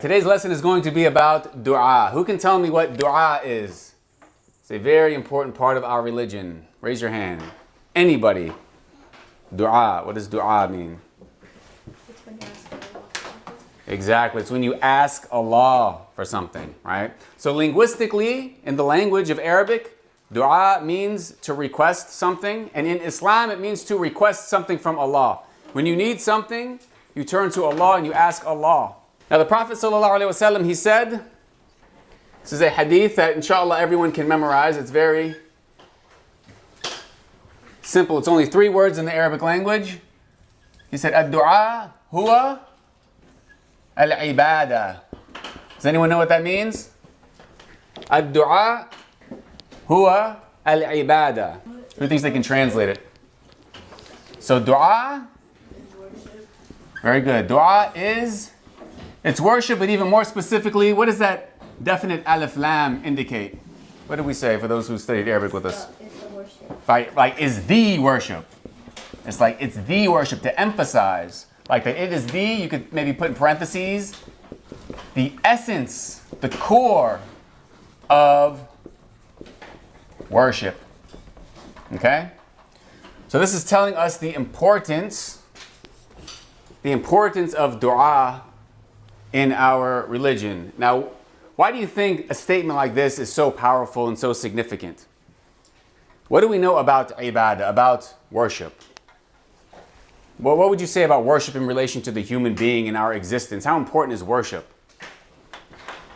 Today's lesson is going to be about dua. Who can tell me what dua is? It's a very important part of our religion. Raise your hand. Anybody? Dua. What does dua mean? It's when you ask Allah. Exactly. It's when you ask Allah for something, right? So linguistically, in the language of Arabic, dua means to request something. And in Islam, it means to request something from Allah. When you need something, you turn to Allah and you ask Allah. Now the Prophet ﷺ, he said, this is a hadith that inshallah everyone can memorize. It's very simple. It's only 3 words in the Arabic language. He said, ad-du'a huwa al-ibadah. Does anyone know what that means? Ad-du'a huwa al-ibadah. Who thinks they can translate it? So dua, very good. Dua is, it's worship, but even more specifically, what does that definite alif lam indicate? What did we say for those who studied Arabic with us? It's the worship. Like is the worship. It's like it's the worship to emphasize. Like that it is the, you could maybe put in parentheses, the essence, the core of worship. Okay? So this is telling us the importance of dua in our religion. Now, why do you think a statement like this is so powerful and so significant? What do we know about ibadah, about worship? Well, what would you say about worship in relation to the human being in our existence? How important is worship?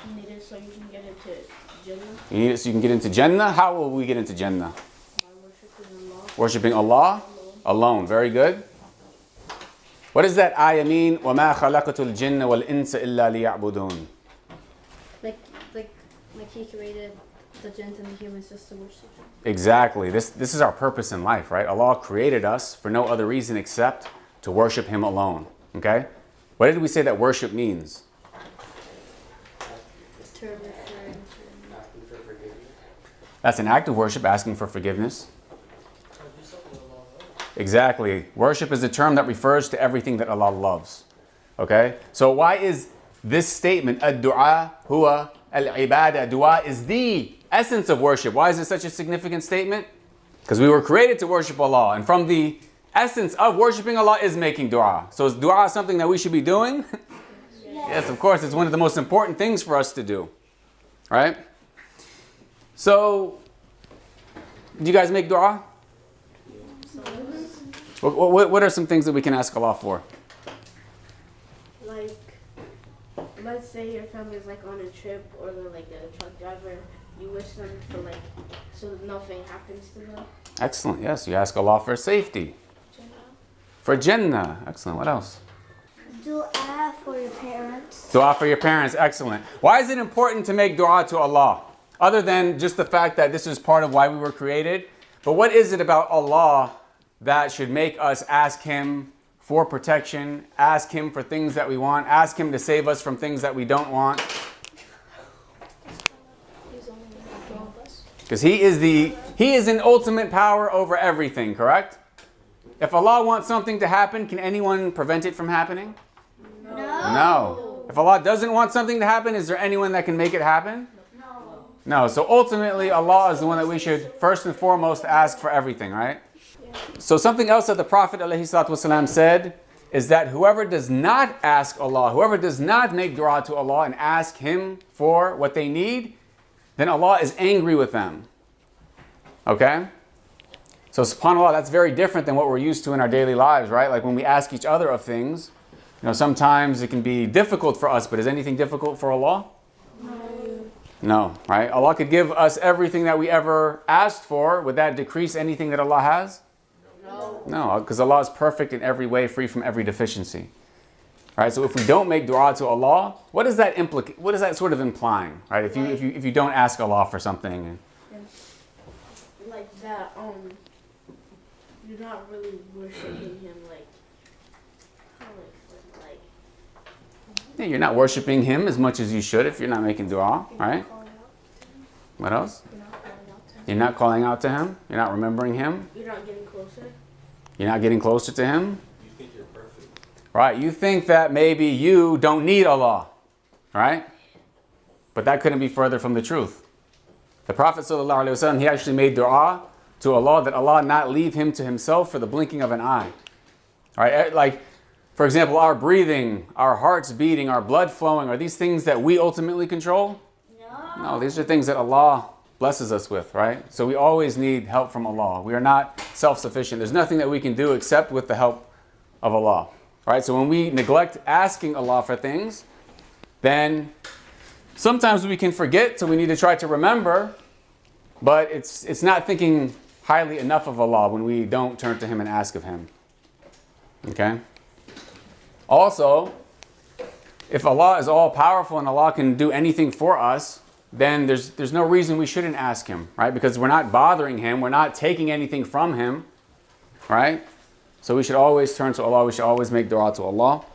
You need it so you can get into Jannah. You need it so you can get into Jannah? How will we get into Jannah? By worshiping Allah. Worshiping Allah alone. Very good. What does that ayah mean? وَمَا خَلَقَتُ الْجِنَّ وَالْإِنسَ إِلَّا لِيَعْبُدُونَ. Like he created the jinns and the humans just to worship him. Exactly. This is our purpose in life, right? Allah created us for no other reason except to worship Him alone. Okay? What did we say that worship means? To refer to That's an act of worship, asking for forgiveness. Exactly. Worship is a term that refers to everything that Allah loves. Okay? So why is this statement, ad-du'a huwa al-ibadah, dua is the essence of worship. Why is it such a significant statement? Because we were created to worship Allah. And from the essence of worshiping Allah is making dua. So is dua something that we should be doing? Yes, of course. It's one of the most important things for us to do. Right? So, do you guys make dua? What are some things that we can ask Allah for? Like, let's say your family is like on a trip or they're like a truck driver. You wish them for like, so that nothing happens to them. Excellent. Yes, you ask Allah for safety. For Jannah. Excellent. What else? Dua for your parents. Dua for your parents. Excellent. Why is it important to make dua to Allah? Other than just the fact that this is part of why we were created. But what is it about Allah that should make us ask Him for protection, ask Him for things that we want, ask Him to save us from things that we don't want? He's only to help us. Because He is in ultimate power over everything, correct? If Allah wants something to happen, can anyone prevent it from happening? No. If Allah doesn't want something to happen, is there anyone that can make it happen? No. So ultimately, Allah is the one that we should first and foremost ask for everything, right? So something else that the Prophet ﷺ said is that whoever does not ask Allah, whoever does not make dua to Allah and ask Him for what they need, then Allah is angry with them. Okay? So subhanAllah, that's very different than what we're used to in our daily lives, right? Like when we ask each other of things, sometimes it can be difficult for us, but is anything difficult for Allah? No, right? Allah could give us everything that we ever asked for. Would that decrease anything that Allah has? No, because Allah is perfect in every way, free from every deficiency. Right? So if we don't make dua to Allah, what does that implicate? What is that sort of implying? Right? If you don't ask Allah for something, Like that, you're not really worshiping Him like. yeah, you're not worshiping Him as much as you should if you're not making dua, right? What else? You're not calling out to Him. You're not remembering Him. You're not getting closer. You're not getting closer to Him. You think you're perfect. Right? You think that maybe you don't need Allah. right? But that couldn't be further from the truth. The Prophet ﷺ, he actually made dua to Allah that Allah not leave him to himself for the blinking of an eye. All right, like, for example, our breathing, our hearts beating, our blood flowing, are these things that we ultimately control? No, these are things that Allah blesses us with, right? So we always need help from Allah. We are not self-sufficient. There's nothing that we can do except with the help of Allah, right? So when we neglect asking Allah for things, then sometimes we can forget, so we need to try to remember, but it's not thinking highly enough of Allah when we don't turn to Him and ask of Him. Okay? Also, if Allah is all powerful and Allah can do anything for us, then there's no reason we shouldn't ask Him, right? Because we're not bothering Him, we're not taking anything from Him, right? So we should always turn to Allah, we should always make dua to Allah.